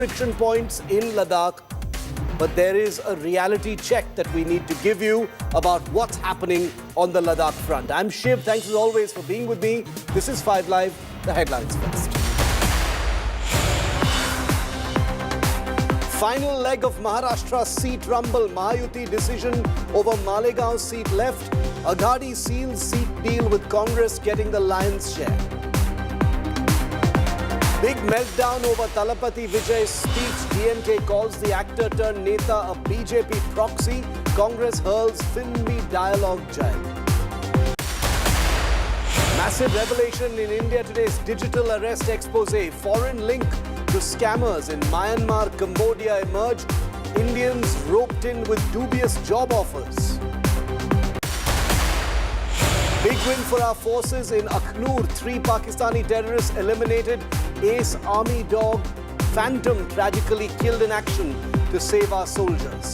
friction points in Ladakh, but there is a reality check that we need to give you about what's happening on the Ladakh front. I'm Shiv. Thanks as always for being with me. This is 5 Live, the headlines first. Final leg of Maharashtra seat rumble. Mahayuti decision over Malegaon seat left. Aghadi seals seat deal with Congress getting the lion's share. Big meltdown over Talapati Vijay's speech. DMK calls the actor turned Neta a BJP proxy. Congress hurls filmy dialogue giant. Massive revelation in India today's digital arrest expose. Foreign link to scammers in Myanmar, Cambodia emerged. Indians roped in with dubious job offers. Big win for our forces in Akhnoor. 3 Pakistani terrorists eliminated. Ace army dog Phantom tragically killed in action to save our soldiers.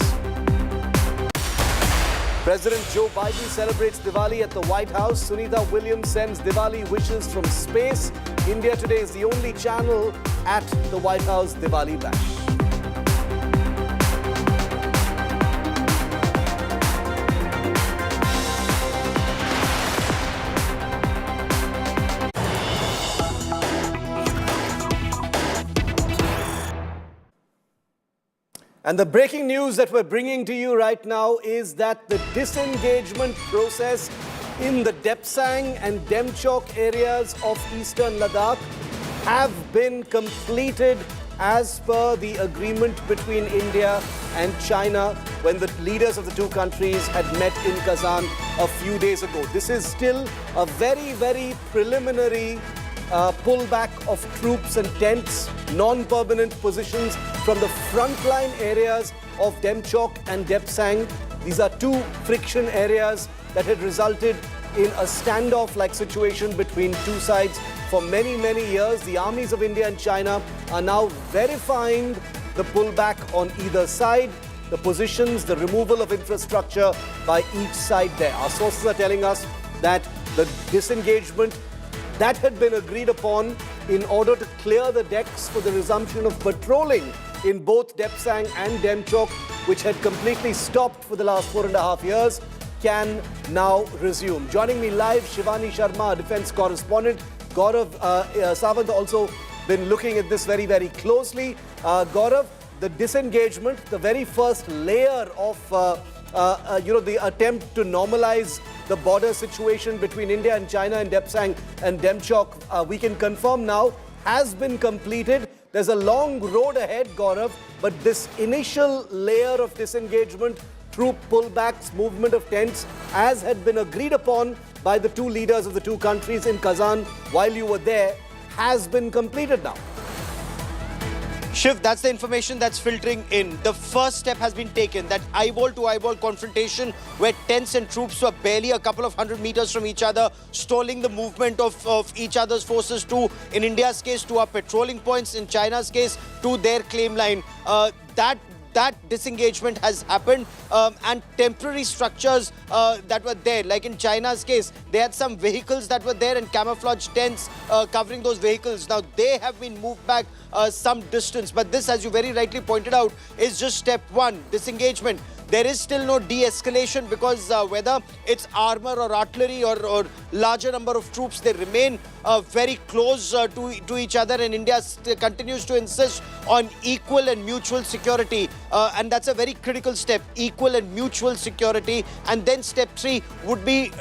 President Joe Biden celebrates Diwali at the White House. Sunita Williams sends Diwali wishes from space. India Today is the only channel at the White House Diwali bash. And the breaking news that we're bringing to you right now is that the disengagement process in the Depsang and Demchok areas of eastern Ladakh have been completed as per the agreement between India and China when the leaders of the two countries had met in Kazan a few days ago. This is still a very, very preliminary pullback of troops and tents, non-permanent positions from the frontline areas of Demchok and Depsang. These are 2 friction areas that had resulted in a standoff-like situation between 2 sides for many, many years. The armies of India and China are now verifying the pullback on either side, the positions, the removal of infrastructure by each side there. Our sources are telling us that the disengagement that had been agreed upon in order to clear the decks for the resumption of patrolling in both Depsang and Demchok, which had completely stopped for the last 4.5 years, can now resume. Joining me live, Shivani Sharma, defense correspondent. Gaurav Sawant also been looking at this very, very closely. Gaurav, the disengagement, the very first layer of the attempt to normalize the border situation between India and China and Depsang and Demchok, we can confirm now, has been completed. There's a long road ahead, Gaurav, but this initial layer of disengagement, troop pullbacks, movement of tents, as had been agreed upon by the 2 leaders of the 2 countries in Kazan while you were there, has been completed now. Shiv, that's the information that's filtering in. The first step has been taken, that eyeball-to-eyeball confrontation where tents and troops were barely a couple of 100 meters from each other, stalling the movement of each other's forces to, in India's case, to our patrolling points, in China's case, to their claim line. That disengagement has happened, and temporary structures that were there, like in China's case, they had some vehicles that were there and camouflage tents covering those vehicles. Now, they have been moved back some distance, but this, as you very rightly pointed out, is just step 1, disengagement. There is still no de-escalation because whether it's armor or artillery or larger number of troops, they remain very close to each other, and India continues to insist on equal and mutual security, and that's a very critical step, equal and mutual security. And then step 3 would be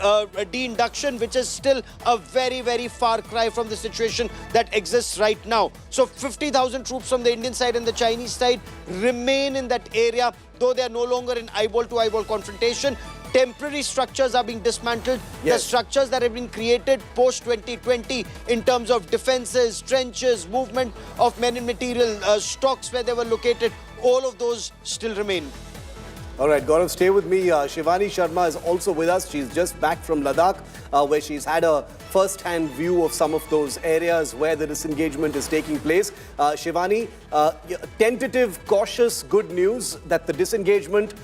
de-induction, which is still a very, very far cry from the situation that exists right now. So 50,000 troops from the Indian side and the Chinese side remain in that area, though they are no longer in eyeball-to-eyeball confrontation. Temporary structures are being dismantled. Yes. The structures that have been created post-2020 in terms of defenses, trenches, movement of men and material, stocks where they were located, all of those still remain. All right, Gaurav, stay with me. Shivani Sharma is also with us. She's just back from Ladakh, where she's had a first-hand view of some of those areas where the disengagement is taking place. Shivani, tentative, cautious, good news that the disengagement,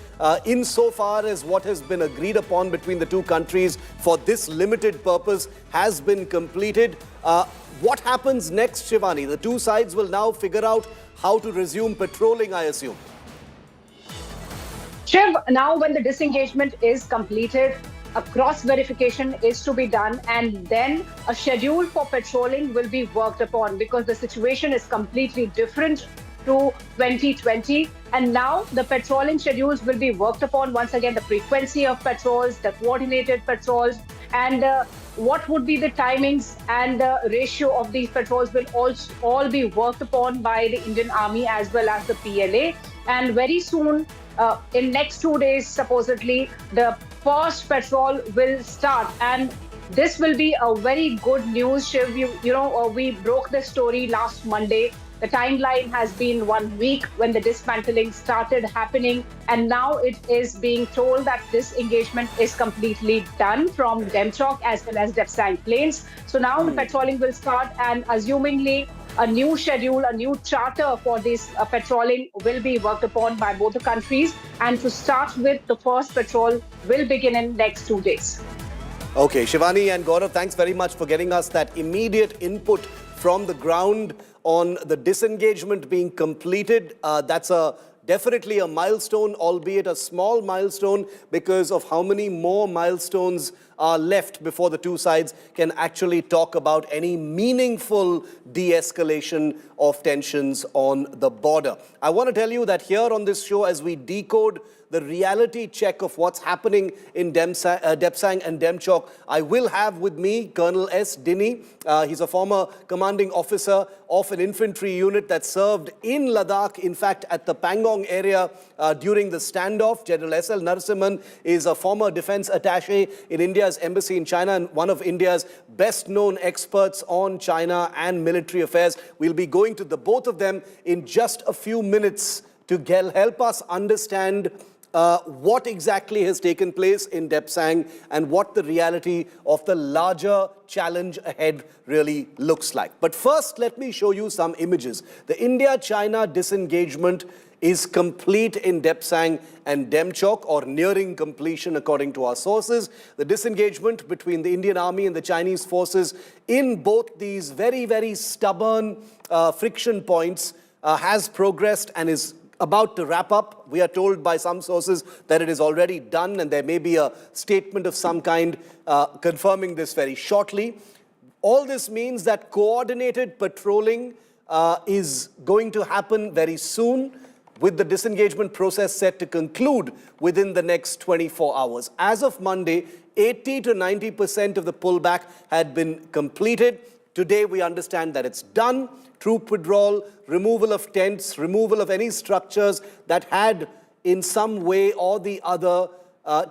insofar as what has been agreed upon between the 2 countries for this limited purpose, has been completed. What happens next, Shivani? The two sides will now figure out how to resume patrolling, I assume. Shiv, now when the disengagement is completed, a cross-verification is to be done, and then a schedule for patrolling will be worked upon, because the situation is completely different to 2020. And now the patrolling schedules will be worked upon. Once again, the frequency of patrols, the coordinated patrols, and what would be the timings and the ratio of these patrols will also all be worked upon by the Indian Army as well as the PLA. And very soon, in next 2 days, supposedly, the first patrol will start. And this will be a very good news, Shiv. We broke the story last Monday. The timeline has been 1 week when the dismantling started happening, and now it is being told that this engagement is completely done from Demchok as well as Depsang Plains. So now the patrolling will start, and assumingly a new schedule, a new charter for this patrolling will be worked upon by both the countries. And to start with, the first patrol will begin in next 2 days. Okay, Shivani and Gaurav, thanks very much for getting us that immediate input from the ground on the disengagement being completed. That's definitely a milestone, albeit a small milestone, because of how many more milestones are left before the two sides can actually talk about any meaningful de-escalation of tensions on the border. I want to tell you that here on this show, as we decode the reality check of what's happening in Depsang and Demchok, I will have with me Colonel S. Dinny. He's a former commanding officer of an infantry unit that served in Ladakh, in fact, at the Pangong area during the standoff. General S.L. Narasimhan is a former defense attaché in India's embassy in China and one of India's best-known experts on China and military affairs. We'll be going to the both of them in just a few minutes to help us understand what exactly has taken place in Depsang and what the reality of the larger challenge ahead really looks like. But first, let me show you some images. The India-China disengagement is complete in Depsang and Demchok, or nearing completion according to our sources. The disengagement between the Indian Army and the Chinese forces in both these very, very stubborn friction points has progressed and is about to wrap up. We are told by some sources that it is already done, and there may be a statement of some kind confirming this very shortly. All this means that coordinated patrolling is going to happen very soon, with the disengagement process set to conclude within the next 24 hours. As of Monday, 80 to 90% of the pullback had been completed. Today, we understand that it's done. Troop withdrawal, removal of tents, removal of any structures that had in some way or the other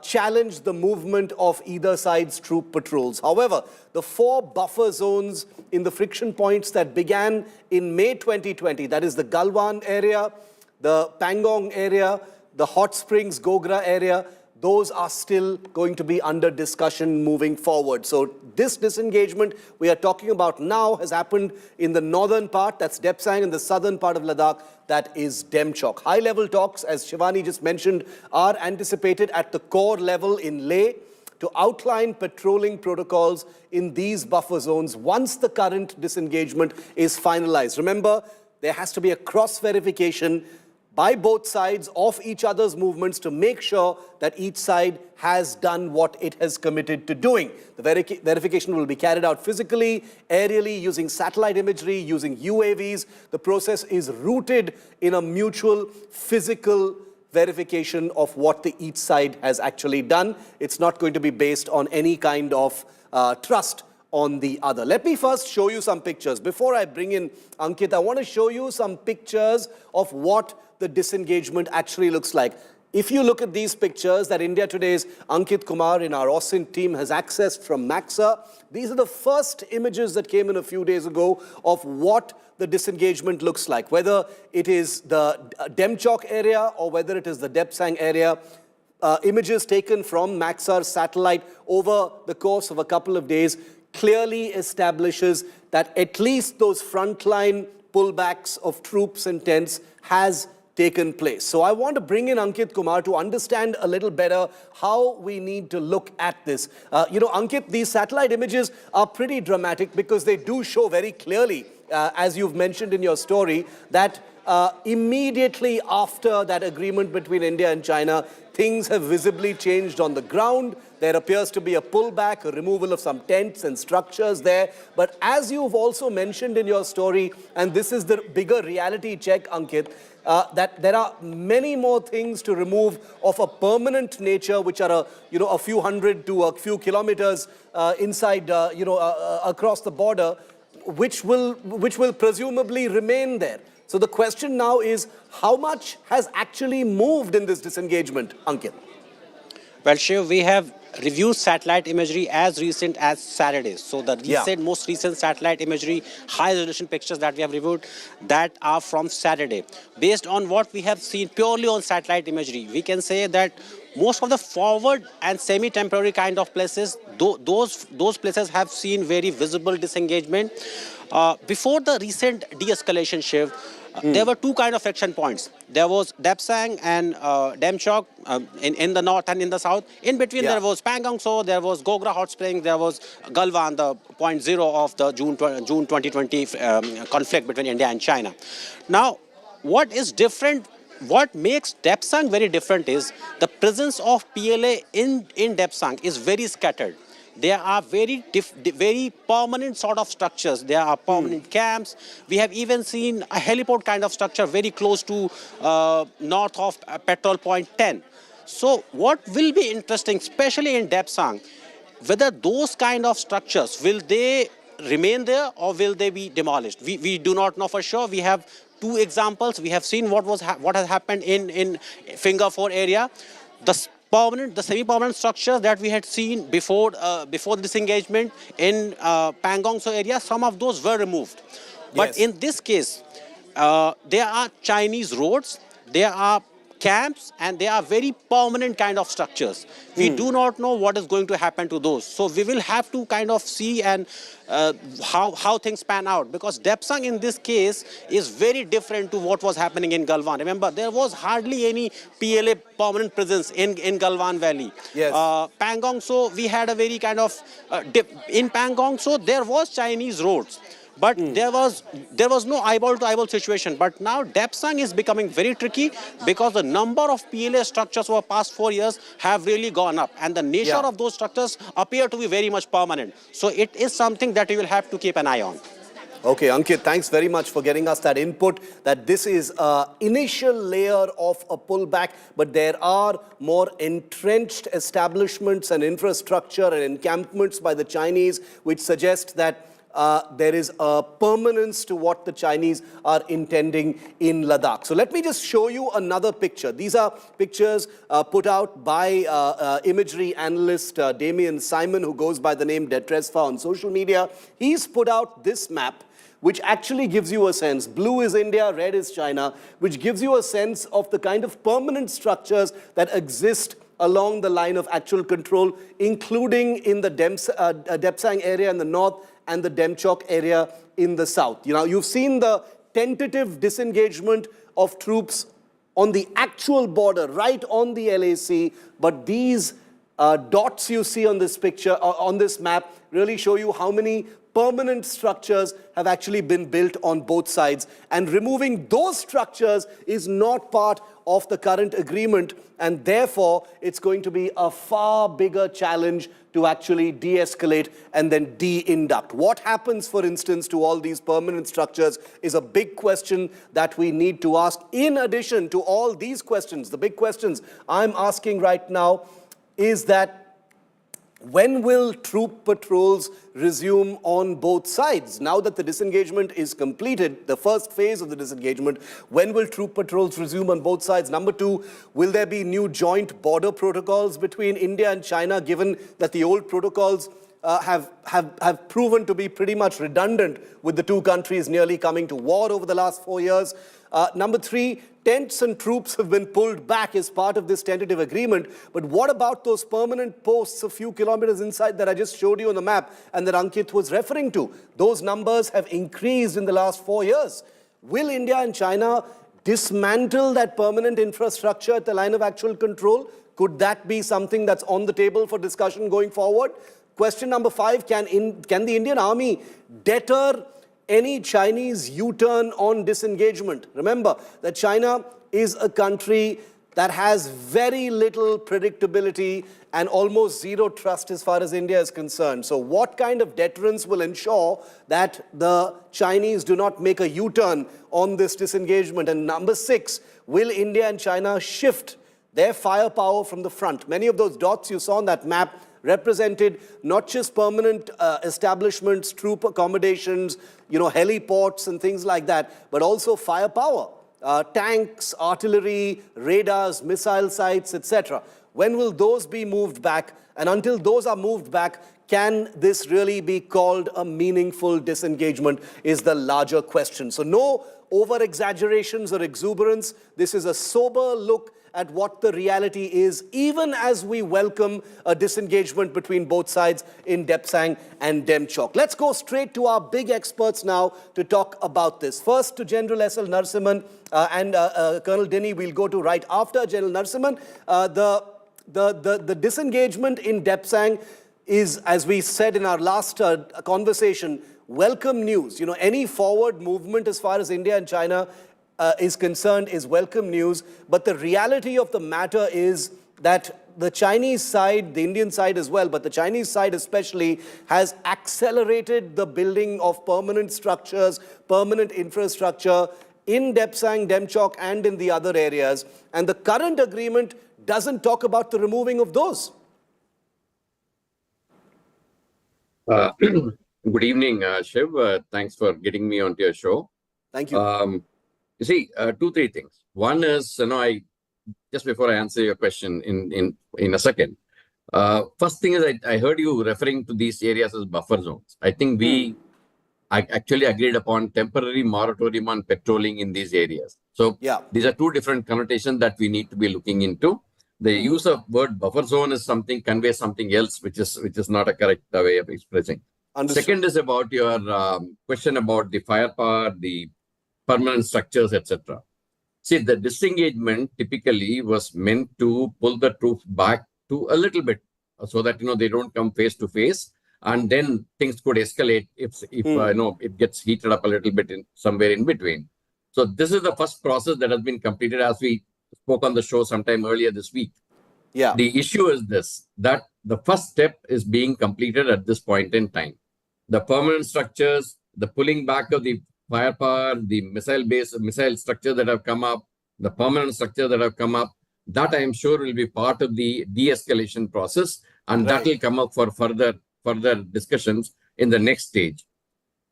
challenged the movement of either side's troop patrols. However, the 4 buffer zones in the friction points that began in May 2020, that is the Galwan area, the Pangong area, the Hot Springs Gogra area, those are still going to be under discussion moving forward. So this disengagement we are talking about now has happened in the northern part, that's Depsang, and the southern part of Ladakh, that is Demchok. High-level talks, as Shivani just mentioned, are anticipated at the core level in Leh to outline patrolling protocols in these buffer zones once the current disengagement is finalized. Remember, there has to be a cross-verification by both sides of each other's movements to make sure that each side has done what it has committed to doing. The verification will be carried out physically, aerially, using satellite imagery, using UAVs. The process is rooted in a mutual physical verification of what each side has actually done. It's not going to be based on any kind of trust on the other. Let me first show you some pictures. Before I bring in Ankit, I want to show you some pictures of what the disengagement actually looks like. If you look at these pictures that India Today's Ankit Kumar in our OSINT team has accessed from Maxa, these are the first images that came in a few days ago of what the disengagement looks like, whether it is the Demchok area or whether it is the Depsang area. Images taken from Maxar's satellite over the course of a couple of days clearly establishes that at least those frontline pullbacks of troops and tents has taken place. So I want to bring in Ankit Kumar to understand a little better how we need to look at this. Ankit, these satellite images are pretty dramatic because they do show very clearly, as you've mentioned in your story, that immediately after that agreement between India and China, things have visibly changed on the ground. There appears to be a pullback, a removal of some tents and structures there. But as you've also mentioned in your story, and this is the bigger reality check, Ankit, that there are many more things to remove of a permanent nature, which are a few hundred to a few kilometers inside, across the border, which will presumably remain there. So the question now is, how much has actually moved in this disengagement, Ankit? Well, Shiv, we have reviewed satellite imagery as recent as Saturday. So the most recent satellite imagery, high-resolution pictures that we have reviewed, that are from Saturday. Based on what we have seen purely on satellite imagery, we can say that most of the forward and semi-temporary kind of places, those places have seen very visible disengagement. Before the recent de-escalation, Shiv, there were two kind of action points. There was Depsang and Demchok in the north and in the south. In between there was Pangong So, there was Gogra Hot Spring, there was Galwan, the point zero of the June 2020 conflict between India and China. Now, what is different, what makes Depsang very different is the presence of PLA in Depsang is very scattered. There are very permanent sort of structures. There are permanent camps. We have even seen a heliport kind of structure very close to north of Petrol Point 10. So what will be interesting, especially in Depsang, whether those kind of structures, will they remain there or will they be demolished? We do not know for sure. We have two examples. We have seen what has happened in Finger 4 area. The semi-permanent structures that we had seen before the disengagement in Pangong So area, some of those were removed. But in this case, there are Chinese roads, there are camps, and they are very permanent kind of structures. We do not know what is going to happen to those. So we will have to kind of see and how things pan out, because Depsang in this case is very different to what was happening in Galwan. Remember, there was hardly any PLA permanent presence in Galwan Valley. Pangong So, we had a very kind of in Pangong So there was Chinese roads. But there was no eyeball-to-eyeball situation. But now Depsang is becoming very tricky because the number of PLA structures over the past 4 years have really gone up. And the nature of those structures appear to be very much permanent. So it is something that we will have to keep an eye on. Okay, Ankit, thanks very much for getting us that input, that this is an initial layer of a pullback, but there are more entrenched establishments and infrastructure and encampments by the Chinese, which suggest that there is a permanence to what the Chinese are intending in Ladakh. So let me just show you another picture. These are pictures put out by imagery analyst Damien Simon, who goes by the name Detresfa on social media. He's put out this map, which actually gives you a sense. Blue is India, red is China, which gives you a sense of the kind of permanent structures that exist along the line of actual control, including in the Depsang area in the north and the Demchok area in the south. You've seen the tentative disengagement of troops on the actual border, right on the LAC, but these dots you see on this picture, on this map, really show you how many permanent structures have actually been built on both sides. And removing those structures is not part of the current agreement, and therefore it's going to be a far bigger challenge to actually de-escalate and then de-induct. What happens, for instance, to all these permanent structures is a big question that we need to ask. In addition to all these questions, the big questions I'm asking right now is that when will troop patrols resume on both sides? Now that the disengagement is completed, the first phase of the disengagement, when will troop patrols resume on both sides? Number two, will there be new joint border protocols between India and China, given that the old protocols have proven to be pretty much redundant, with the two countries nearly coming to war over the last 4 years? Number three, tents and troops have been pulled back as part of this tentative agreement. But what about those permanent posts a few kilometers inside that I just showed you on the map and that Ankit was referring to? Those numbers have increased in the last 4 years. Will India and China dismantle that permanent infrastructure at the line of actual control? Could that be something that's on the table for discussion going forward? Question number 5, can the Indian Army deter any Chinese U-turn on disengagement? Remember that China is a country that has very little predictability and almost zero trust as far as India is concerned. So what kind of deterrence will ensure that the Chinese do not make a U-turn on this disengagement? And number 6, will India and China shift their firepower from the front? Many of those dots you saw on that map represented not just permanent establishments, troop accommodations, heliports and things like that, but also firepower, tanks, artillery, radars, missile sites, etc. When will those be moved back? And until those are moved back, can this really be called a meaningful disengagement is the larger question. So no over-exaggerations or exuberance. This is a sober look at what the reality is, even as we welcome a disengagement between both sides in Depsang and Demchok. Let's go straight to our big experts now to talk about this. First to General S.L. Narasimhan and Colonel Dinny, we'll go to right after General Narasimhan. The disengagement in Depsang is, as we said in our last conversation, welcome news. Any forward movement as far as India and China is concerned is welcome news. But the reality of the matter is that the Chinese side, the Indian side as well, but the Chinese side especially, has accelerated the building of permanent structures, permanent infrastructure in Depsang, Demchok, and in the other areas. And the current agreement doesn't talk about the removing of those. Good evening, Shiv. Thanks for getting me onto your show. Thank you. You see, 2-3 things. One is, I just before I answer your question in a second, first thing is I heard you referring to these areas as buffer zones. I think I actually agreed upon temporary moratorium on patrolling in these areas. So these are 2 different connotations that we need to be looking into. The use of word buffer zone is conveys something else, which is not a correct way of expressing. Understood. Second is about your question about the firepower, the permanent structures, etc. See, the disengagement typically was meant to pull the troops back to a little bit so that, they don't come face to face, and then things could escalate if it gets heated up a little bit somewhere in between. So this is the first process that has been completed, as we spoke on the show sometime earlier this week. Yeah. The issue is this, that the first step is being completed at this point in time. The permanent structures, the pulling back of the firepower, the missile structure that have come up, the permanent structure that have come up, that I am sure will be part of the de-escalation process, and that will come up for further discussions in the next stage.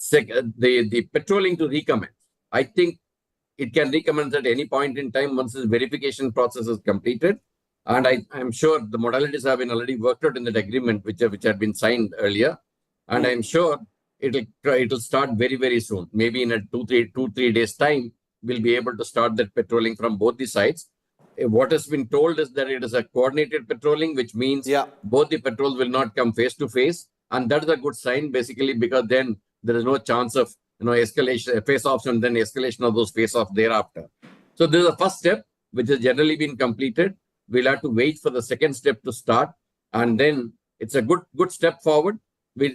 The patrolling to recommence, I think it can recommence at any point in time once this verification process is completed. And I am sure the modalities have been already worked out in that agreement, which had been signed earlier. And I'm sure it'll start very, very soon. Maybe in a 2-3 days time, we'll be able to start that patrolling from both the sides. What has been told is that it is a coordinated patrolling, which means both the patrols will not come face to face. And that is a good sign, basically, because then there is no chance of escalation, face-offs, and then escalation of those face-offs thereafter. So this is the first step, which has generally been completed. We'll have to wait for the second step to start, and then it's a good step forward.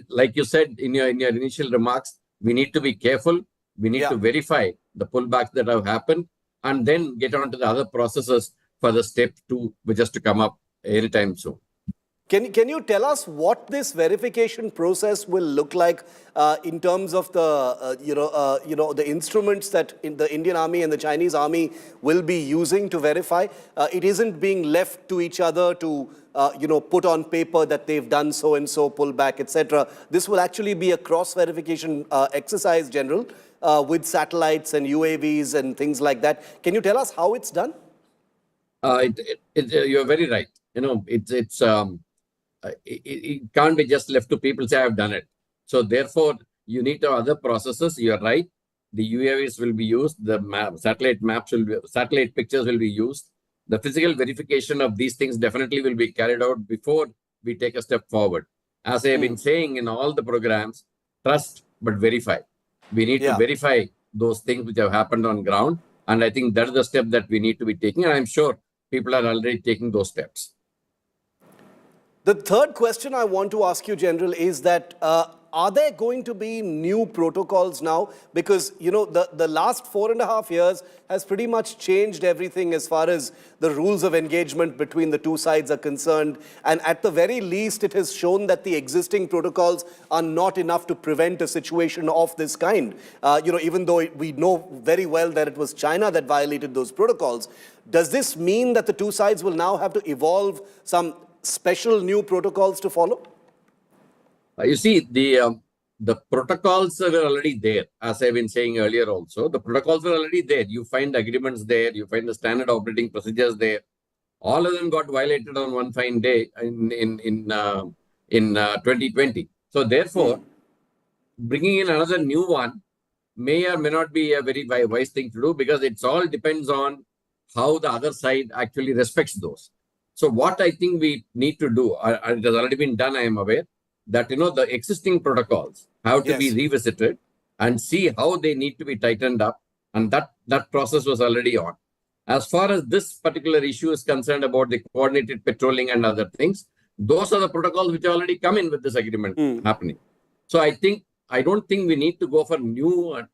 Like you said in your initial remarks, we need to be careful. We need to verify the pullbacks that have happened, and then get on to the other processes for the step 2, which has to come up anytime soon. Can you tell us what this verification process will look like in terms of the the instruments that the Indian Army and the Chinese Army will be using to verify? It isn't being left to each other to put on paper that they've done so and so, pull back, etc. This will actually be a cross verification exercise, General, with satellites and UAVs and things like that. Can you tell us how it's done? You're very right. It can't be just left to people say, I've done it. So therefore, you need to have other processes. You're right. The UAVs will be used. The satellite pictures will be used. The physical verification of these things definitely will be carried out before we take a step forward. As I have been saying in all the programs, trust but verify. We need to verify those things which have happened on ground. And I think that is the step that we need to be taking. And I'm sure people are already taking those steps. The third question I want to ask you, General, is that are there going to be new protocols now? Because, you know, the last 4.5 years has pretty much changed everything as far as the rules of engagement between the two sides are concerned. And at the very least, it has shown that the existing protocols are not enough to prevent a situation of this kind. You know, even though we know very well that it was China that violated those protocols, does this mean that the two sides will now have to evolve some special new protocols to follow? You see, the protocols are already there, as I've been saying earlier also. The protocols are already there. You find agreements there. You find the standard operating procedures there. All of them got violated on one fine day in 2020. So therefore, bringing in another new one may or may not be a very wise thing to do, because it's all depends on how the other side actually respects those. So what I think we need to do, it has already been done, I am aware, that, you know, the existing protocols have to be revisited and see how they need to be tightened up. And that process was already on. As far as this particular issue is concerned about the coordinated patrolling and other things, those are the protocols which already come in with this agreement happening. So I don't think we need to go for more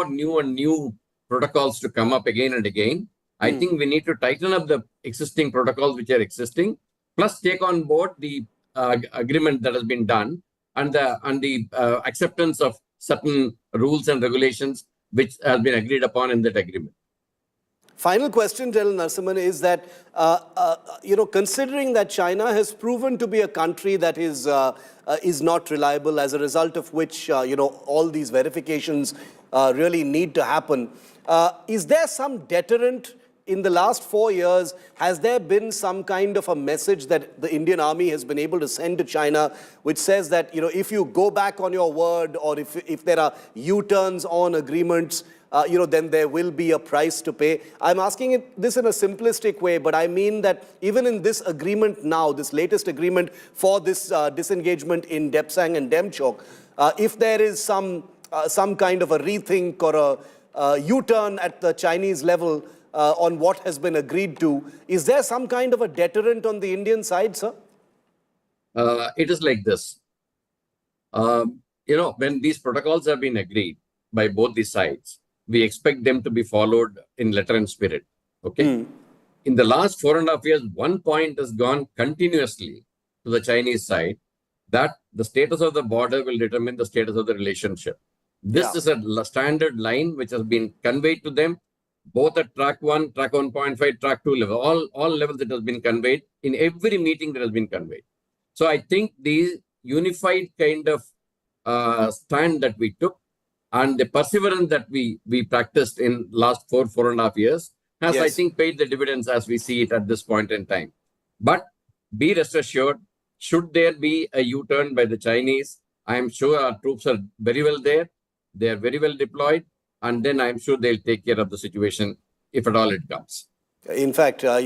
new protocols to come up again and again. I think we need to tighten up the existing protocols which are existing, plus take on board the agreement that has been done and the acceptance of certain rules and regulations which has been agreed upon in that agreement. Final question, General Narasimhan, is that, you know, considering that China has proven to be a country that is not reliable, as a result of which, you know, all these verifications really need to happen, is there some deterrent? In the last 4 years, has there been some kind of a message that the Indian Army has been able to send to China, which says that, you know, if you go back on your word, or if there are U-turns on agreements, you know, then there will be a price to pay? I'm asking this in a simplistic way, but I mean that even in this agreement now, this latest agreement for this disengagement in Depsang and Demchok, if there is some kind of a rethink or a U-turn at the Chinese level, on what has been agreed to, is there some kind of a deterrent on the Indian side, sir? It is like this. You know, when these protocols have been agreed by both the sides, we expect them to be followed in letter and spirit. Okay. In the last 4.5 years, one point has gone continuously to the Chinese side, that the status of the border will determine the status of the relationship. This is a standard line which has been conveyed to them, both at track 1, track 1.5, track 2 level, all levels it has been conveyed in every meeting that has been conveyed. So I think the unified kind of stand that we took and the perseverance that we practiced in last 4.5 years has, I think, paid the dividends as we see it at this point in time. But be rest assured, should there be a U-turn by the Chinese, I am sure our troops are very well there. They are very well deployed. And then I'm sure they'll take care of the situation if at all it comes. In fact, I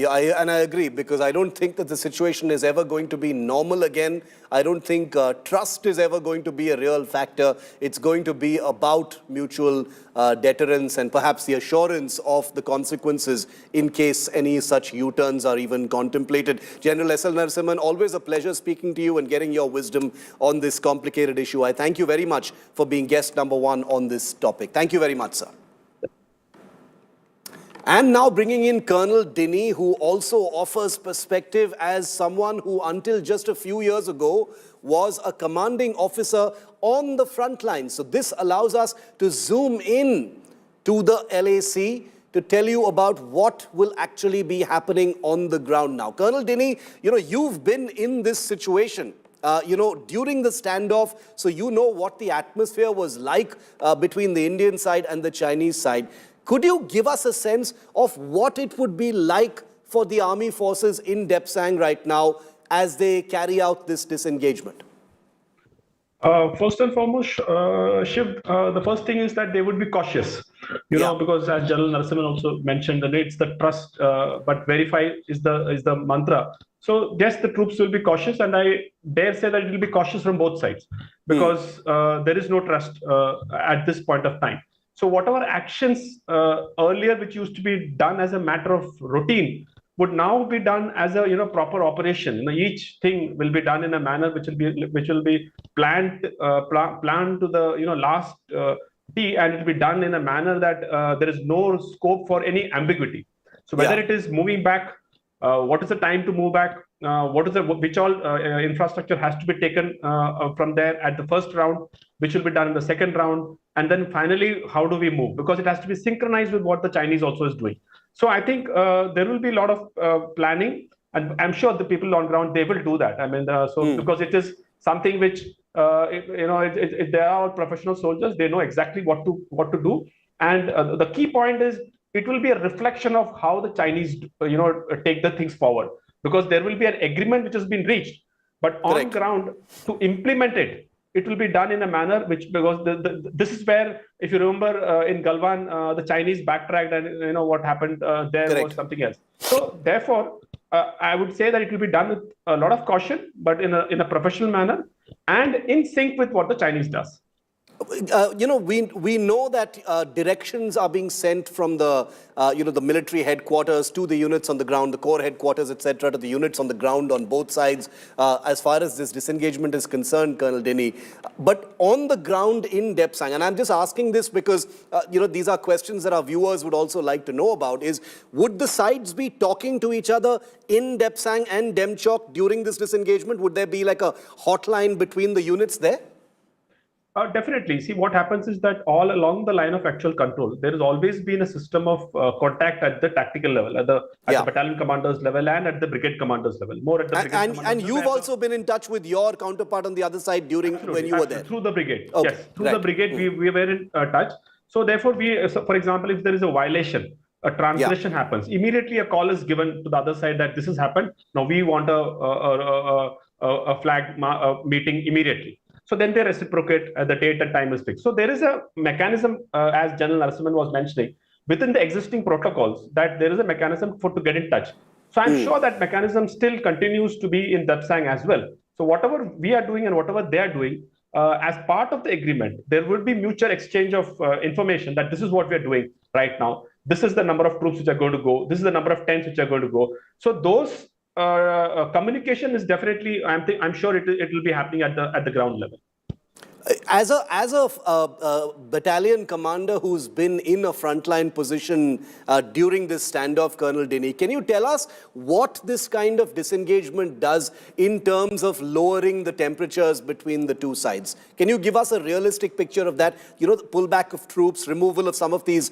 agree, because I don't think that the situation is ever going to be normal again. I don't think trust is ever going to be a real factor. It's going to be about mutual deterrence and perhaps the assurance of the consequences in case any such U-turns are even contemplated. General S.L. Narasimhan, always a pleasure speaking to you and getting your wisdom on this complicated issue. I thank you very much for being guest number 1 on this topic. Thank you very much, sir. And now bringing in Colonel Dinny, who also offers perspective as someone who until just a few years ago was a commanding officer on the front line. So this allows us to zoom in to the LAC to tell you about what will actually be happening on the ground now. Colonel Dinny, you know, you've been in this situation. You know, during the standoff, so you know what the atmosphere was like between the Indian side and the Chinese side. Could you give us a sense of what it would be like for the army forces in Depsang right now as they carry out this disengagement? First and foremost, Shiv, the first thing is that they would be cautious, you know, because as General Narasimhan also mentioned, it's the trust, but verify is the mantra. So yes, the troops will be cautious, and I dare say that it will be cautious from both sides, because there is no trust at this point of time. So whatever actions earlier, which used to be done as a matter of routine, would now be done as a proper operation. Each thing will be done in a manner which will be planned planned to the last T, and it will be done in a manner that there is no scope for any ambiguity. So whether it is moving back, what is the time to move back? Which all infrastructure has to be taken from there at the first round, which will be done in the second round, and then finally, how do we move? Because it has to be synchronized with what the Chinese also is doing. So I think there will be a lot of planning, and I'm sure the people on ground, they will do that. I mean, because it is something which they are all professional soldiers. They know exactly what to do, and the key point is it will be a reflection of how the Chinese take the things forward, because there will be an agreement which has been reached, but on ground to implement it will be done in a manner which, because this is where, if you remember, in Galwan, the Chinese backtracked, and what happened there was something else. So therefore, I would say that it will be done with a lot of caution, but in a professional manner and in sync with what the Chinese does. We know that directions are being sent from the the military headquarters to the units on the ground, the core headquarters, etc., to the units on the ground on both sides, as far as this disengagement is concerned, Colonel Denny. But on the ground in Depsang, and I'm just asking this because these are questions that our viewers would also like to know about, is would the sides be talking to each other in Depsang and Demchok during this disengagement? Would there be like a hotline between the units there? Definitely. See, what happens is that all along the line of actual control, there has always been a system of contact at the tactical level, at the battalion commanders level and at the brigade commanders level. More at the brigade commanders and you've also been in touch with your counterpart on the other side during when you were there? Through the brigade. Okay. Yes, through the brigade, we were in touch. So therefore, for example, if there is a violation, a transgression happens, immediately a call is given to the other side that this has happened. Now we want a flag meeting immediately. So then they reciprocate the date and time is fixed. So there is a mechanism, as General Narasimhan was mentioning, within the existing protocols, that there is a mechanism to get in touch. So I'm sure that mechanism still continues to be in Depsang as well. So whatever we are doing and whatever they are doing, as part of the agreement, there will be mutual exchange of information that this is what we are doing right now. This is the number of troops which are going to go. This is the number of tents which are going to go. So those communication is definitely, I'm sure it will be happening at the ground level. As a battalion commander who's been in a frontline position during this standoff, Colonel Denny, can you tell us what this kind of disengagement does in terms of lowering the temperatures between the two sides? Can you give us a realistic picture of that? The pullback of troops, removal of some of these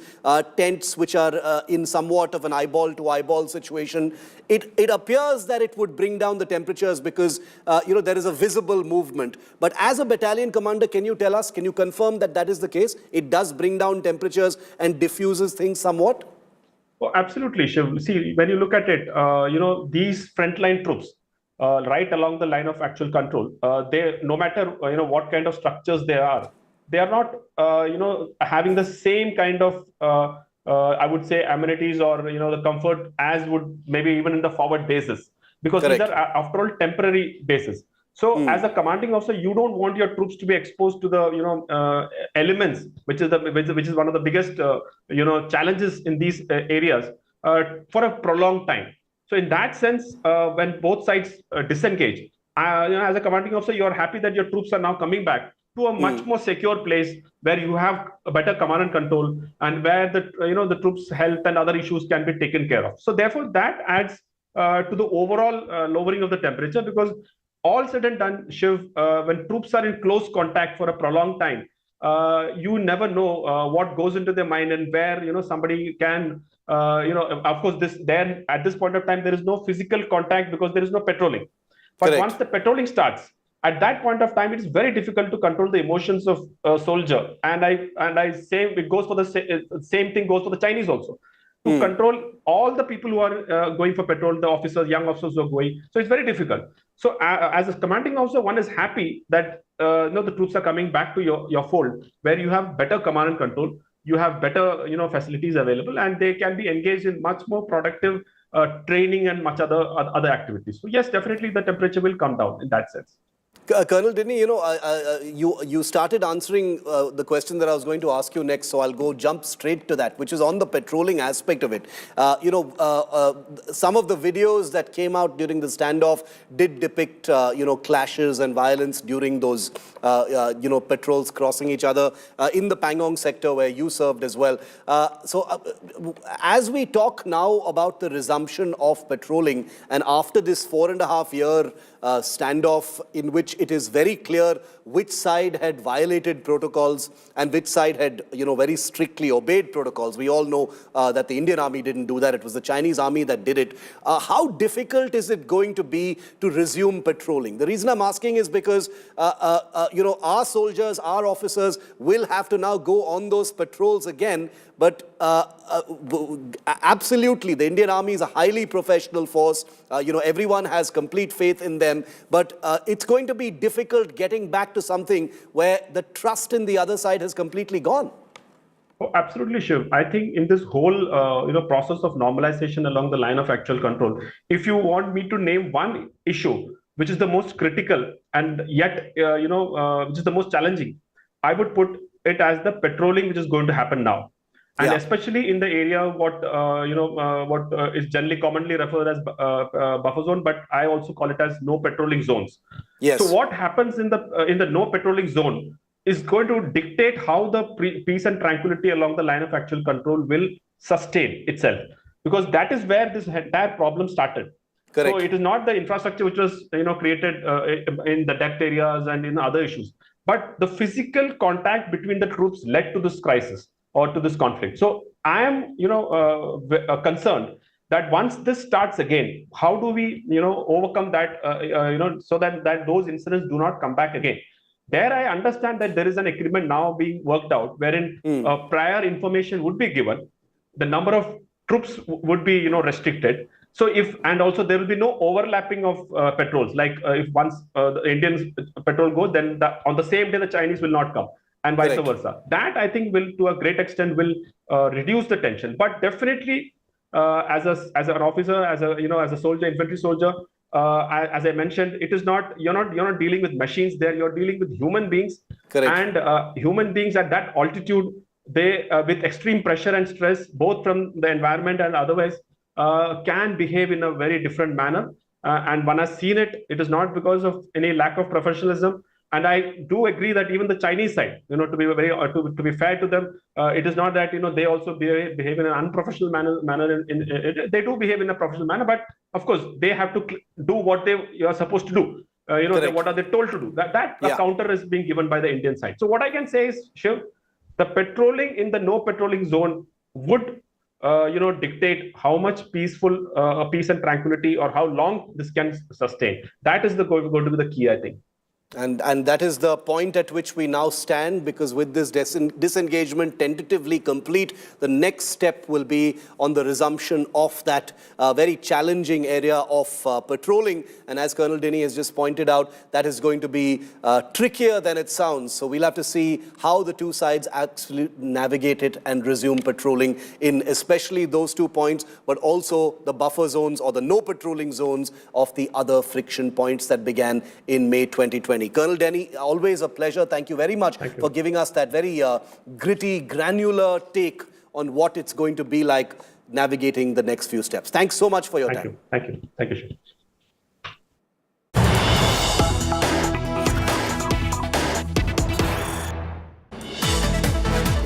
tents which are in somewhat of an eyeball-to-eyeball situation. It appears that it would bring down the temperatures because, there is a visible movement. But as a battalion commander, can you tell us, can you confirm that that is the case? It does bring down temperatures and diffuses things somewhat? Oh, absolutely, Shiv. See, when you look at it, these frontline troops, right along the line of actual control, they, no matter, what kind of structures they are not, having the same kind of, I would say, amenities or, the comfort as would maybe even in the forward bases, because these are, after all, temporary bases. So as a commanding officer, you don't want your troops to be exposed to the, elements, which is one of the biggest, challenges in these areas for a prolonged time. So in that sense, when both sides disengage, as a commanding officer, you're happy that your troops are now coming back to a much more secure place where you have a better command and control, and where the troops' health and other issues can be taken care of. So therefore, that adds to the overall lowering of the temperature, because all said and done, Shiv, when troops are in close contact for a prolonged time, you never know what goes into their mind and where somebody can, of course, at this point of time there is no physical contact because there is no patrolling. But once the patrolling starts, at that point of time, it is very difficult to control the emotions of a soldier. And I say it goes for the same thing goes for the Chinese also. To control all the people who are going for patrol, the officers, young officers who are going. So it's very difficult. So as a commanding officer, one is happy that the troops are coming back to your fold, where you have better command and control, you have better facilities available, and they can be engaged in much more productive training and much other activities. So yes, definitely the temperature will come down in that sense. Colonel Dinny, you started answering the question that I was going to ask you next, so I'll jump straight to that, which is on the patrolling aspect of it. Some of the videos that came out during the standoff did depict, clashes and violence during those, patrols crossing each other in the Pangong sector where you served as well. As we talk now about the resumption of patrolling, and after this 4.5-year standoff in which it is very clear which side had violated protocols and which side had, very strictly obeyed protocols. We all know that the Indian army didn't do that. It was the Chinese army that did it. How difficult is it going to be to resume patrolling? The reason I'm asking is because, our soldiers, our officers will have to now go on those patrols again. But absolutely, the Indian Army is a highly professional force. Everyone has complete faith in them. But it's going to be difficult getting back to something where the trust in the other side has completely gone. Oh, absolutely, Shiv. I think in this whole process of normalization along the line of actual control, if you want me to name one issue which is the most critical and yet which is the most challenging, I would put it as the patrolling which is going to happen now. And especially in the area what is generally commonly referred as buffer zone, but I also call it as no patrolling zones. Yes. So what happens in the no patrolling zone is going to dictate how the peace and tranquility along the line of actual control will sustain itself, because that is where this entire problem started. Correct. So it is not the infrastructure which was created in the decked areas and in other issues, but the physical contact between the troops led to this crisis or to this conflict. So I am, concerned that once this starts again, how do we, overcome that, so that those incidents do not come back again? There, I understand that there is an agreement now being worked out, wherein prior information would be given, the number of troops would be, restricted. So and also there will be no overlapping of patrols. Like if once the Indian patrol goes, then on the same day the Chinese will not come, and vice versa. That I think will, to a great extent, will reduce the tension. But definitely, as an officer, as a soldier, infantry soldier, as I mentioned, it is not you're not dealing with machines there. You're dealing with human beings. Correct. And human beings at that altitude, they with extreme pressure and stress, both from the environment and otherwise, can behave in a very different manner. And one has seen it. It is not because of any lack of professionalism. And I do agree that even the Chinese side, to be very to be fair to them, it is not that they also behave in an unprofessional manner. They do behave in a professional manner, but of course they have to do what they are supposed to do. What are they told to do? That counter is being given by the Indian side. So what I can say is, Shiv, the patrolling in the no patrolling zone would dictate how much peace and tranquility, or how long this can sustain. That is going to be the key, I think. And that is the point at which we now stand, because with this disengagement tentatively complete, the next step will be on the resumption of that very challenging area of patrolling. And as Colonel Dinny has just pointed out, that is going to be trickier than it sounds. So we'll have to see how the two sides actually navigate it and resume patrolling in especially those 2 points, but also the buffer zones or the no patrolling zones of the other friction points that began in May 2020. Colonel Dinny, always a pleasure. Thank you very much for giving us that very gritty, granular take on what it's going to be like navigating the next few steps. Thanks so much for your time. Thank you. Thank you, Shiv.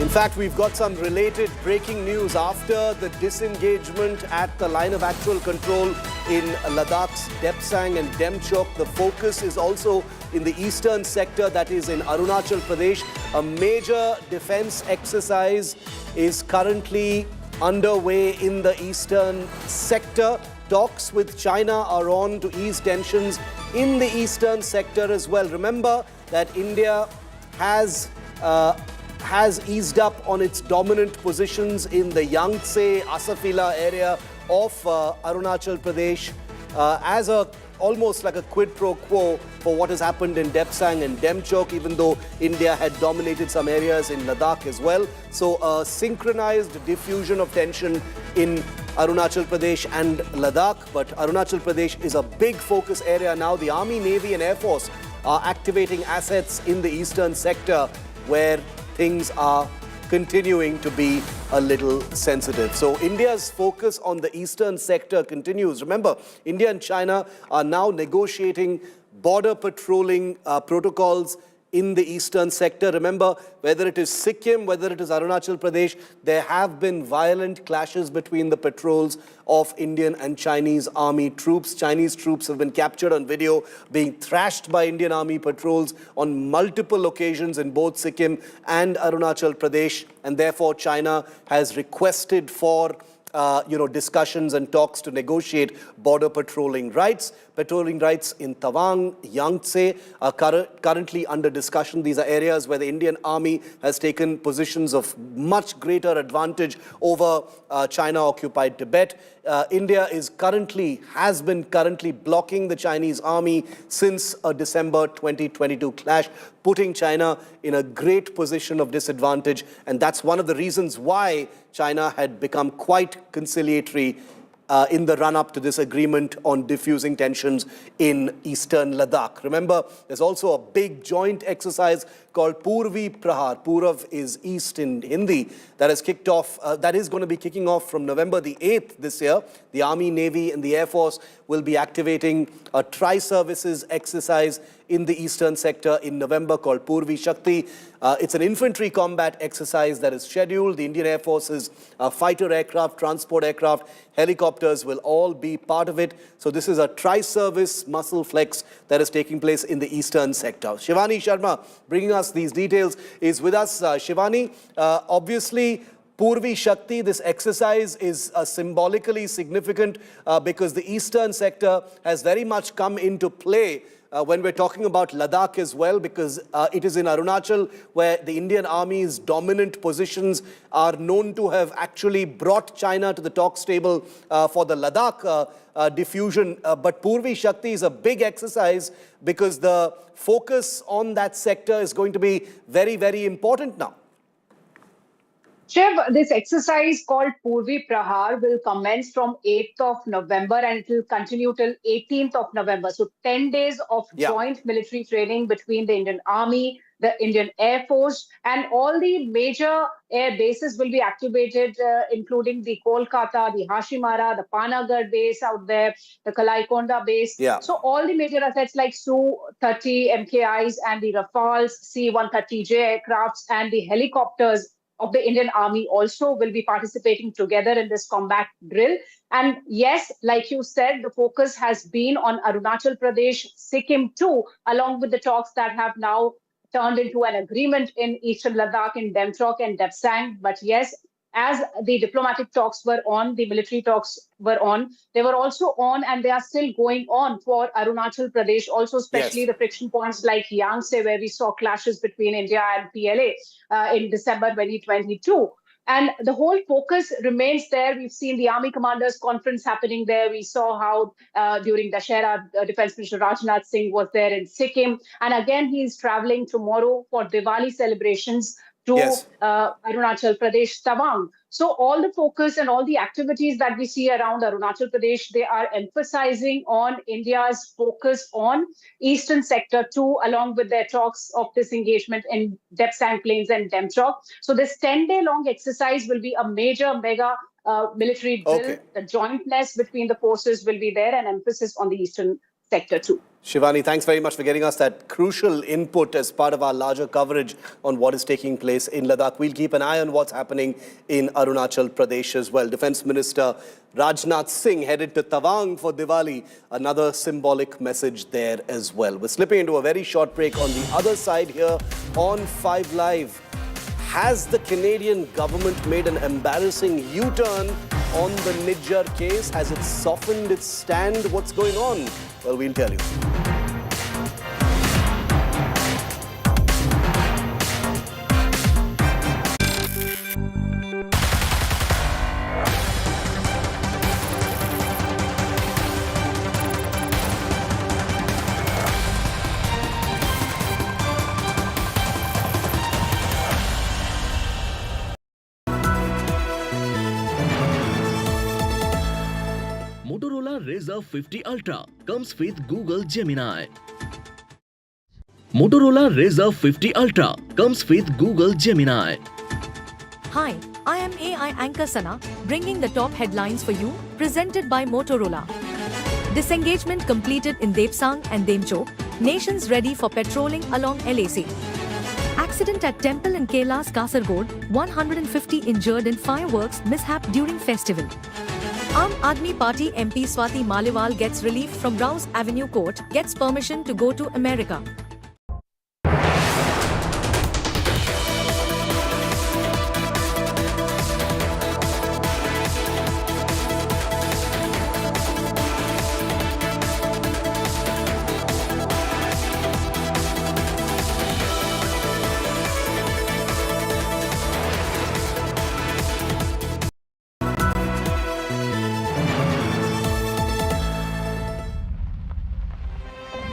In fact, we've got some related breaking news after the disengagement at the line of actual control in Ladakh's Depsang and Demchok. The focus is also in the eastern sector, that is in Arunachal Pradesh. A major defense exercise is currently underway in the eastern sector. Talks with China are on to ease tensions in the eastern sector as well. Remember that India has eased up on its dominant positions in the Yangtze Asafila area of Arunachal Pradesh as almost like a quid pro quo for what has happened in Depsang and Demchok, even though India had dominated some areas in Ladakh as well. So a synchronized diffusion of tension in Arunachal Pradesh and Ladakh. But Arunachal Pradesh is a big focus area now. The Army, Navy and Air Force are activating assets in the eastern sector where things are continuing to be a little sensitive. So India's focus on the eastern sector continues. Remember, India and China are now negotiating border patrolling protocols in the eastern sector. Remember, whether it is Sikkim, whether it is Arunachal Pradesh, there have been violent clashes between the patrols of Indian and Chinese army troops. Chinese troops have been captured on video being thrashed by Indian army patrols on multiple occasions in both Sikkim and Arunachal Pradesh, and therefore China has requested for discussions and talks to negotiate border patrolling rights. Patrolling rights in Tawang, Yangtze are currently under discussion. These are areas where the Indian Army has taken positions of much greater advantage over China-occupied Tibet. India has been currently blocking the Chinese army since a December 2022 clash, putting China in a great position of disadvantage. And that's one of the reasons why China had become quite conciliatory in the run-up to this agreement on diffusing tensions in eastern Ladakh. Remember, there's also a big joint exercise called Purvi Prahar. Purav is east in Hindi. That is going to be kicking off from November the 8th this year. The Army, Navy and the Air Force will be activating a tri-services exercise in the eastern sector in November called Purvi Shakti. It's an infantry combat exercise that is scheduled. The Indian Air Force's fighter aircraft, transport aircraft, helicopters will all be part of it. So this is a tri-service muscle flex that is taking place in the eastern sector. Shivani Sharma, bringing us these details, is with us. Shivani, obviously, Purvi Shakti, this exercise is symbolically significant because the eastern sector has very much come into play when we're talking about Ladakh as well, because it is in Arunachal where the Indian Army's dominant positions are known to have actually brought China to the talks table for the Ladakh diffusion. But Purvi Shakti is a big exercise because the focus on that sector is going to be very, very important now. Shiv, this exercise called Purvi Prahar will commence from 8th of November and it will continue till 18th of November. So 10 days of joint military training between the Indian Army, the Indian Air Force, and all the major air bases will be activated, including the Kolkata, the Hashimara, the Panagarh base out there, the Kalaikonda base. So all the major assets like Su-30 MKIs and the Rafales, C-130J aircrafts and the helicopters of the Indian Army also will be participating together in this combat drill. And yes, like you said, the focus has been on Arunachal Pradesh, Sikkim too, along with the talks that have now turned into an agreement in eastern Ladakh in Demchok and Depsang. But yes, as the diplomatic talks were on, the military talks were on, they were also on and they are still going on for Arunachal Pradesh, also especially the friction points like Yangtze, where we saw clashes between India and PLA in December 2022. And the whole focus remains there. We've seen the Army Commanders Conference happening there. We saw how during Dussehra, Defense Minister Rajnath Singh was there in Sikkim. And again, he's traveling tomorrow for Diwali celebrations to Arunachal Pradesh, Tawang. So all the focus and all the activities that we see around Arunachal Pradesh, they are emphasizing on India's focus on eastern sector too, along with their talks of disengagement in Depsang Plains and Demchok. So this 10-day long exercise will be a mega military drill. The jointness between the forces will be there and emphasis on the eastern sector too. Shivani, thanks very much for getting us that crucial input as part of our larger coverage on what is taking place in Ladakh. We'll keep an eye on what's happening in Arunachal Pradesh as well. Defense Minister Rajnath Singh headed to Tawang for Diwali. Another symbolic message there as well. We're slipping into a very short break. On the other side here on 5 Live, has the Canadian government made an embarrassing U-turn on the Nijjar case? Has it softened its stand? What's going on? Well, we'll tell you. Motorola Razr 50 Ultra comes with Google Gemini. Motorola Razr 50 Ultra comes with Google Gemini. Hi, I am AI anchor Sana, bringing the top headlines for you, presented by Motorola. Disengagement completed in Depsang and Demchok, nations ready for patrolling along LAC. Accident at temple in Kailas Kasargod, 150 injured in fireworks mishap during festival. Aam Aadmi Party MP Swati Maliwal gets relief from Rouse Avenue Court, gets permission to go to America.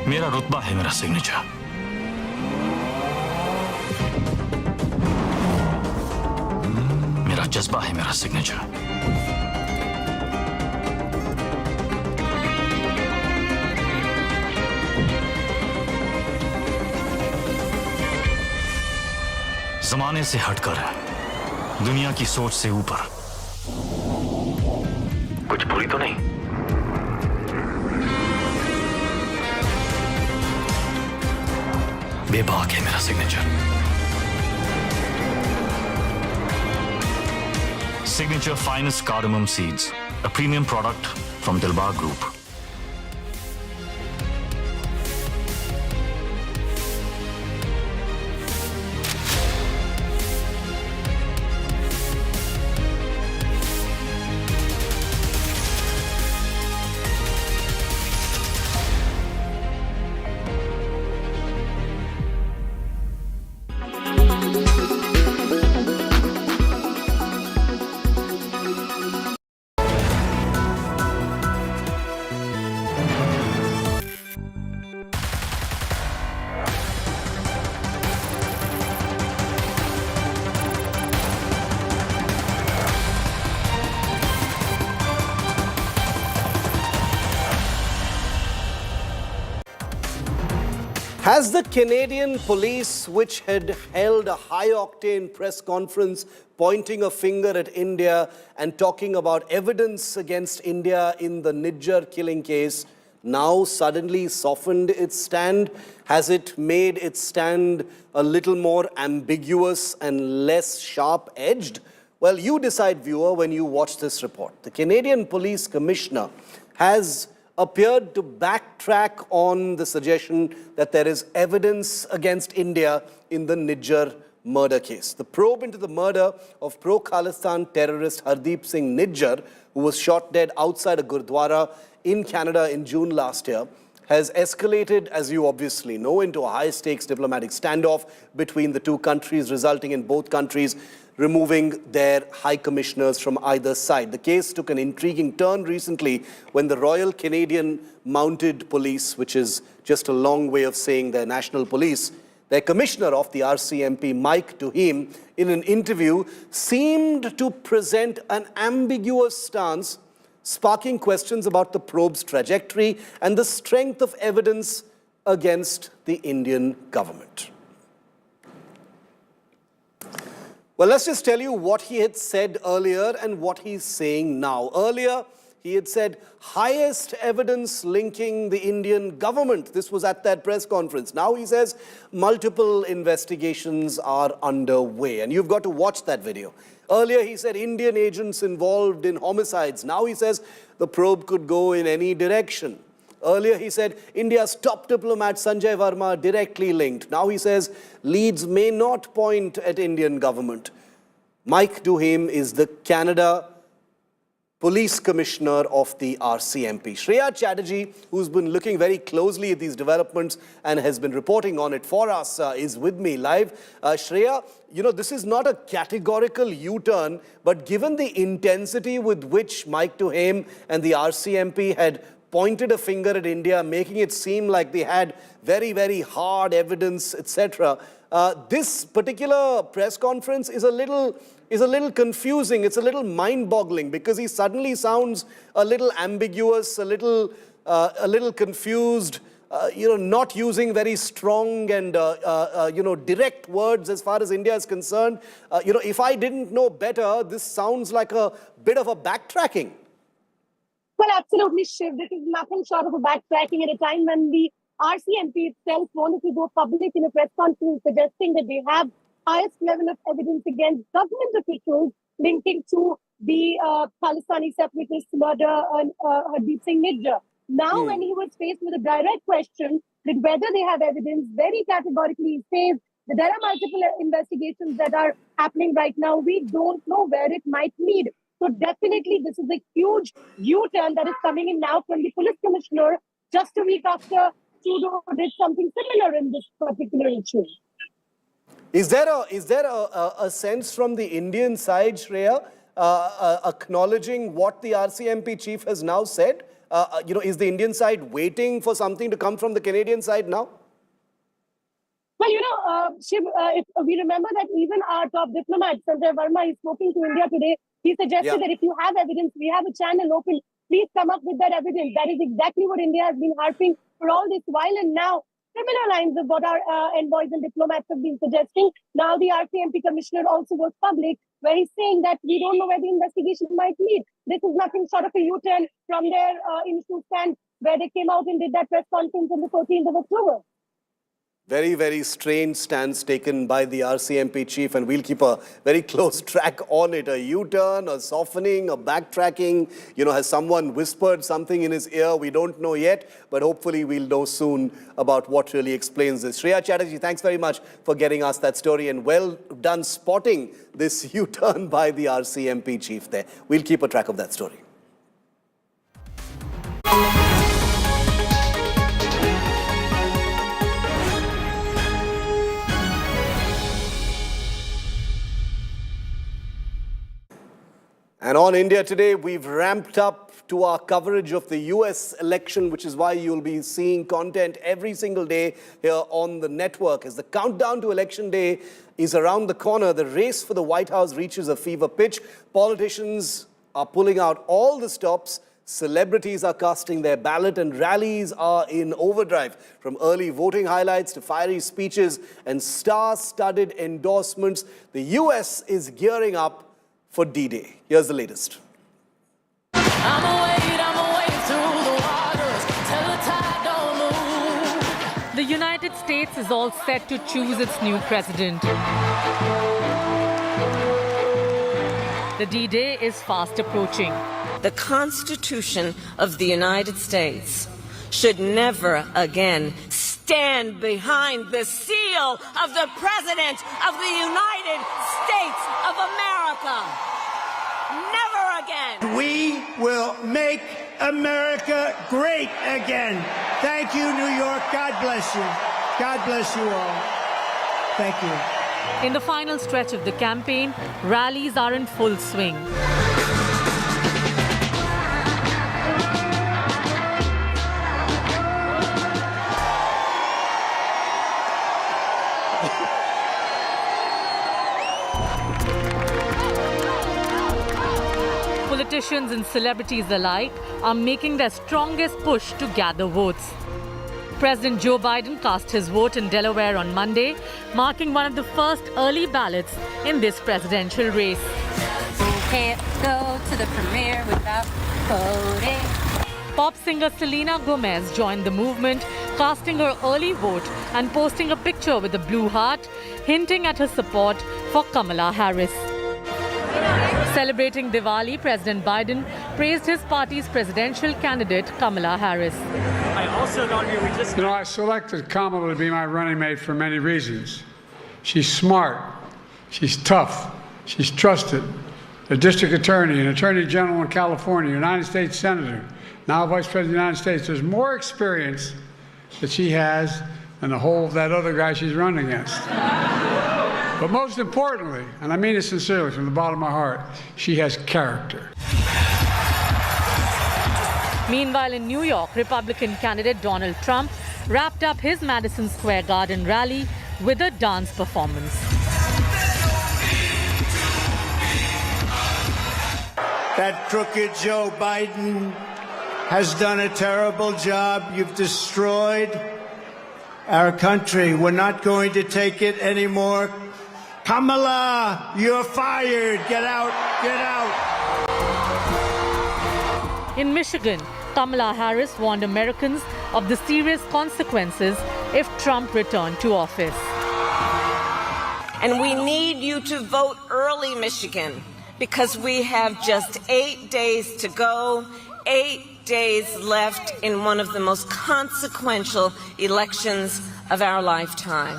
मेरा रुतबा है मेरा signature. मेरा जज्बा है मेरा signature. जमाने से हटकर दुनिया की सोच से ऊपर, कुछ बुरी तो नहीं। बेबाक है मेरा signature. Signature finest cardamom seeds, a premium product from Dilbar Group. Has the Canadian police, which had held a high-octane press conference pointing a finger at India and talking about evidence against India in the Nijjar killing case, now suddenly softened its stand? Has it made its stand a little more ambiguous and less sharp-edged? Well, you decide, viewer, when you watch this report. The Canadian Police Commissioner has appeared to backtrack on the suggestion that there is evidence against India in the Nijjar murder case. The probe into the murder of pro-Khalistan terrorist Hardeep Singh Nijjar, who was shot dead outside a Gurdwara in Canada in June last year, has escalated, as you obviously know, into a high-stakes diplomatic standoff between the two countries, resulting in both countries removing their high commissioners from either side. The case took an intriguing turn recently when the Royal Canadian Mounted Police, which is just a long way of saying their national police, their commissioner of the RCMP, Mike Duhim, in an interview, seemed to present an ambiguous stance, sparking questions about the probe's trajectory and the strength of evidence against the Indian government. Well, let's just tell you what he had said earlier and what he's saying now. Earlier, he had said highest evidence linking the Indian government. This was at that press conference. Now he says multiple investigations are underway. And you've got to watch that video. Earlier, he said Indian agents involved in homicides. Now he says the probe could go in any direction. Earlier, he said India's top diplomat Sanjay Verma directly linked. Now he says leads may not point at Indian government. Mike Duhim is the Canada Police Commissioner of the RCMP. Shreya Chatterjee, who's been looking very closely at these developments and has been reporting on it for us, is with me live. Shreya, you know, this is not a categorical U-turn, but given the intensity with which Mike Duhim and the RCMP had pointed a finger at India, making it seem like they had very, very hard evidence, etc. This particular press conference is a little confusing. It's a little mind-boggling because he suddenly sounds a little ambiguous, a little confused. not using very strong and, direct words as far as India is concerned. If I didn't know better, this sounds like a bit of a backtracking. Well, absolutely, Shiv. This is nothing short of a backtracking at a time when the RCMP itself wanted to go public in a press conference suggesting that they have highest level of evidence against government officials linking to the Palestini separatist murder Hardeep Singh Nijjar. Now, when he was faced with a direct question that whether they have evidence, very categorically says that there are multiple investigations that are happening right now. We don't know where it might lead. So definitely, this is a huge U-turn that is coming in now from the police commissioner just a week after Trudeau did something similar in this particular issue. Is there a sense from the Indian side, Shreya, acknowledging what the RCMP chief has now said? Is the Indian side waiting for something to come from the Canadian side now? Well, Shiv, if we remember that even our top diplomat, Sanjay Verma, is speaking to India today. He suggested that if you have evidence, we have a channel open. Please come up with that evidence. That is exactly what India has been harping for all this while. And now, similar lines of what our envoys and diplomats have been suggesting. Now, the RCMP commissioner also goes public, where he's saying that we don't know where the investigation might lead. This is nothing short of a U-turn from their initial stand, where they came out and did that press conference on the 14th of October. Very, very strange stance taken by the RCMP chief, and we'll keep a very close track on it. A U-turn, a softening, a backtracking. Has someone whispered something in his ear? We don't know yet, but hopefully we'll know soon about what really explains this. Shreya Chatterjee, thanks very much for getting us that story, and well done spotting this U-turn by the RCMP chief there. We'll keep a track of that story. And on India Today, we've ramped up to our coverage of the US election, which is why you'll be seeing content every single day here on the network. As the countdown to election day is around the corner, the race for the White House reaches a fever pitch. Politicians are pulling out all the stops. Celebrities are casting their ballot, and rallies are in overdrive. From early voting highlights to fiery speeches and star-studded endorsements, the US is gearing up for D-Day. Here's the latest. I'm away through the waters, tell the tide don't move. The United States is all set to choose its new president. The D-Day is fast approaching. The Constitution of the United States should never again stand behind the seal of the President of the United States of America. Never again. We will make America great again. Thank you, New York. God bless you. God bless you all. Thank you. In the final stretch of the campaign, rallies are in full swing. Politicians and celebrities alike are making their strongest push to gather votes. President Joe Biden cast his vote in Delaware on Monday, marking one of the first early ballots in this presidential race. Can't go to the premiere without voting. Pop singer Selena Gomez joined the movement, casting her early vote and posting a picture with a blue heart, hinting at her support for Kamala Harris. Celebrating Diwali, President Biden praised his party's presidential candidate, Kamala Harris. I also don't agree with just... I selected Kamala to be my running mate for many reasons. She's smart, she's tough, she's trusted. The district attorney, an attorney general in California, United States senator, now vice president of the United States. There's more experience that she has than the whole of that other guy she's running against. But most importantly, and I mean it sincerely from the bottom of my heart, she has character. Meanwhile, in New York, Republican candidate Donald Trump wrapped up his Madison Square Garden rally with a dance performance. That crooked Joe Biden has done a terrible job. You've destroyed our country. We're not going to take it anymore. Kamala, you're fired. Get out. Get out. In Michigan, Kamala Harris warned Americans of the serious consequences if Trump returned to office. And we need you to vote early, Michigan, because we have just 8 days to go, 8 days left in one of the most consequential elections of our lifetime.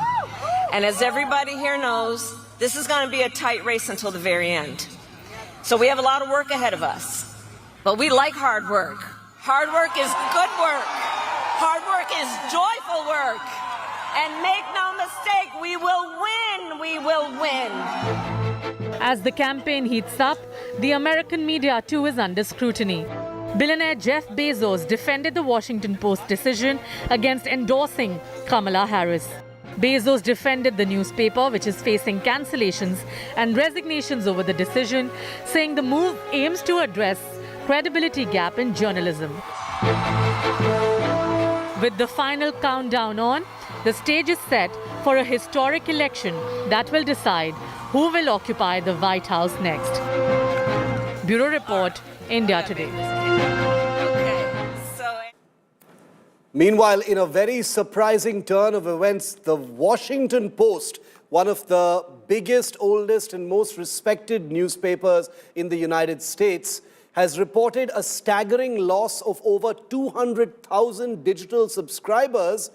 And as everybody here knows, this is going to be a tight race until the very end. So we have a lot of work ahead of us. But we like hard work. Hard work is good work. Hard work is joyful work. And make no mistake, we will win. We will win. As the campaign heats up, the American media too is under scrutiny. Billionaire Jeff Bezos defended the Washington Post decision against endorsing Kamala Harris. Bezos defended the newspaper, which is facing cancellations and resignations over the decision, saying the move aims to address credibility gap in journalism. With the final countdown on, the stage is set for a historic election that will decide who will occupy the White House next. Bureau Report, India Today. Meanwhile, in a very surprising turn of events, the Washington Post, one of the biggest, oldest and most respected newspapers in the United States, has reported a staggering loss of over 200,000 digital subscribers.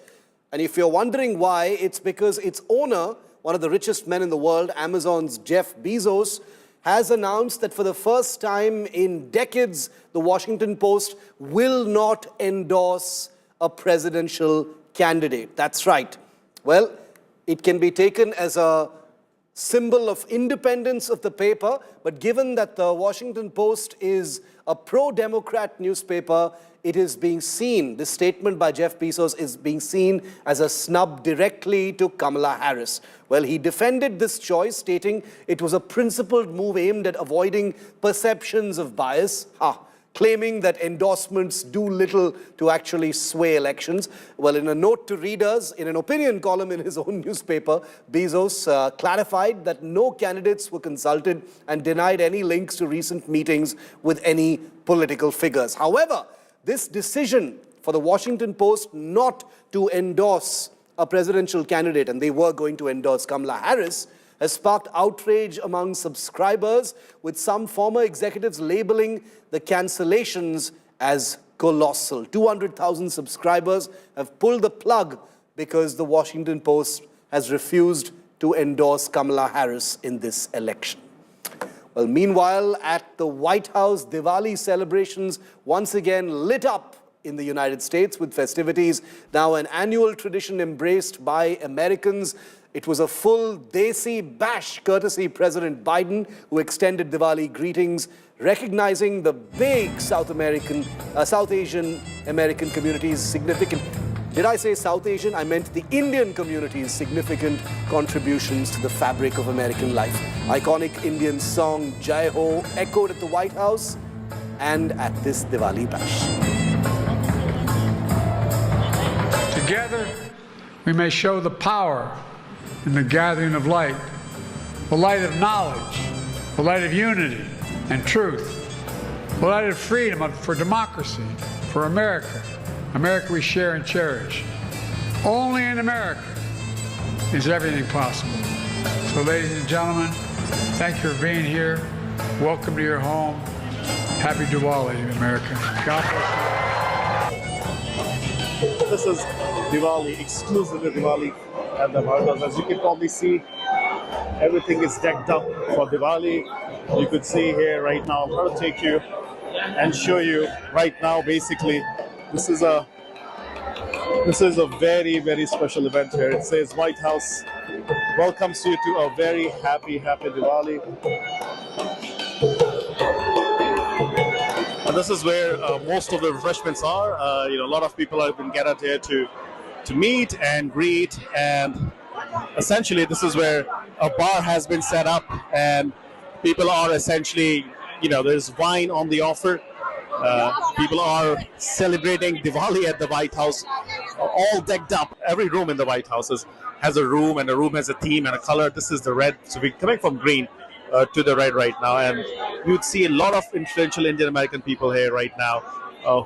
And if you're wondering why, it's because its owner, one of the richest men in the world, Amazon's Jeff Bezos, has announced that for the first time in decades, the Washington Post will not endorse a presidential candidate. That's right. Well, it can be taken as a symbol of independence of the paper, but given that the Washington Post is a pro-democrat newspaper, it is being seen, this statement by Jeff Bezos is being seen as a snub directly to Kamala Harris. Well, he defended this choice, stating it was a principled move aimed at avoiding perceptions of bias. Claiming that endorsements do little to actually sway elections. Well, in a note to readers, in an opinion column in his own newspaper, Bezos clarified that no candidates were consulted and denied any links to recent meetings with any political figures. However, this decision for the Washington Post not to endorse a presidential candidate, and they were going to endorse Kamala Harris, has sparked outrage among subscribers, with some former executives labeling the cancellations as colossal. 200,000 subscribers have pulled the plug because the Washington Post has refused to endorse Kamala Harris in this election. Well, meanwhile, at the White House, Diwali celebrations once again lit up in the United States with festivities, now an annual tradition embraced by Americans. It was a full Desi bash courtesy President Biden, who extended Diwali greetings, recognizing the big South Asian American community's significant, did I say South Asian? I meant the Indian community's significant contributions to the fabric of American life. Iconic Indian song Jai Ho echoed at the White House and at this Diwali bash. Together, we may show the power in the gathering of light, the light of knowledge, the light of unity and truth, the light of freedom for democracy, for America, America we share and cherish. Only in America is everything possible. So, ladies and gentlemen, thank you for being here. Welcome to your home. Happy Diwali, America. God bless you. This is Diwali, exclusively Diwali at the White House. As you can probably see, everything is decked up for Diwali. You could see here right now, I'm going to take you and show you right now, basically, this is a very, very special event here. It says White House welcomes you to a very happy Diwali. And this is where most of the refreshments are. A lot of people have been gathered here to meet and greet, and essentially this is where a bar has been set up, and people are essentially, there's wine on the offer, People are celebrating Diwali at the White House, all decked up. Every room in the White House has a room, and a room has a theme and a color. This is the red. So we're coming from green to the red right now. And you'd see a lot of influential Indian American people here right now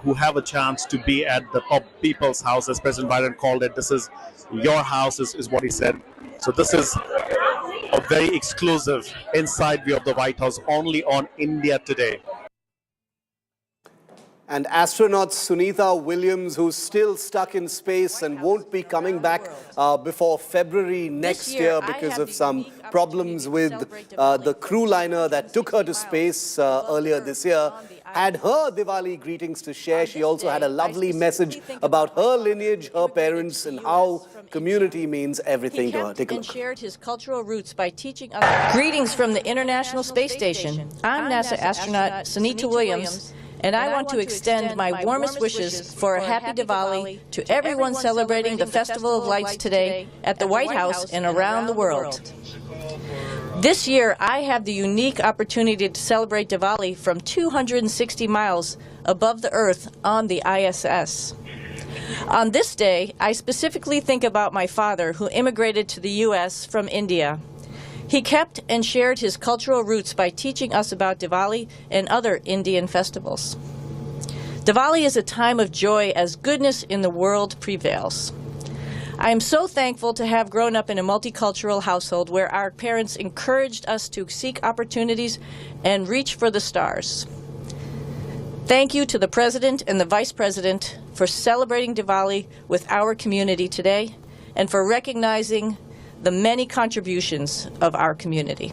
who have a chance to be at the people's house, as President Biden called it. This is your house, is what he said. So this is a very exclusive inside view of the White House, only on India Today. And astronaut Sunitha Williams, who's still stuck in space and won't be coming back before February next year because of some problems with the crew liner that took her to space earlier this year, had her Diwali greetings to share. She also had a lovely message about her lineage, her parents, and how community means everything to her. Take a look. And shared his cultural roots by teaching us. Greetings from the International Space Station. I'm NASA astronaut Sunitha Williams, and I want to extend my warmest wishes for a happy Diwali to everyone celebrating the Festival of Lights today at the White House and around the world. This year, I have the unique opportunity to celebrate Diwali from 260 miles above the Earth on the ISS. On this day, I specifically think about my father, who immigrated to the U.S. from India. He kept and shared his cultural roots by teaching us about Diwali and other Indian festivals. Diwali is a time of joy as goodness in the world prevails. I am so thankful to have grown up in a multicultural household where our parents encouraged us to seek opportunities and reach for the stars. Thank you to the President and the Vice President for celebrating Diwali with our community today and for recognizing the many contributions of our community.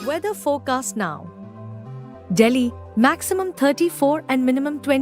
Weather forecast now. Delhi, maximum 34 and minimum 20.